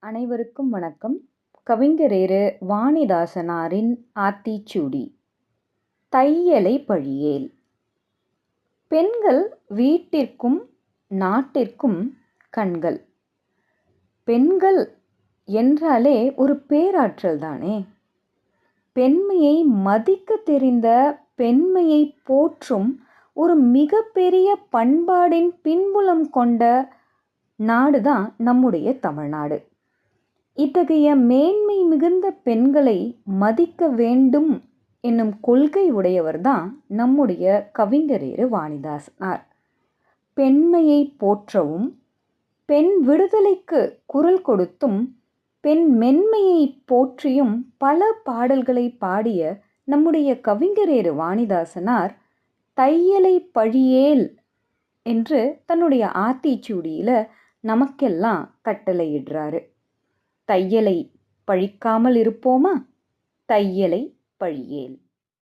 அனைவருக்கும் வணக்கம். கவிஞரேறு வாணிதாசனாரின் ஆத்திச்சூடி. தையலை பழியேல். பெண்கள் வீட்டிற்கும் நாட்டிற்கும் கண்கள். பெண்கள் என்றாலே ஒரு பேராற்றல் தானே. பெண்மையை மதிக்க தெரிந்த, பெண்மையை போற்றும் ஒரு மிகப்பெரிய பண்பாடின் பின்புலம் கொண்ட நாடுதான் நம்முடைய தமிழ்நாடு. இத்தகைய மேன்மை மிகுந்த பெண்களை மதிக்க வேண்டும் என்னும் கொள்கை உடையவர்தான் நம்முடைய கவிஞரேறு வாணிதாசனார். பெண்மையை போற்றவும், பெண் விடுதலைக்கு குரல் கொடுத்தும், பெண் மென்மையை போற்றியும் பல பாடல்களை பாடிய நம்முடைய கவிஞரேறு வாணிதாசனார் தையலை பழியேல் என்று தன்னுடைய ஆத்திச்சூடியில் நமக்கெல்லாம் கட்டளையிடுறாரு. தையலை பழிக்காமல் இருப்போமா? தையலை பழியேல்.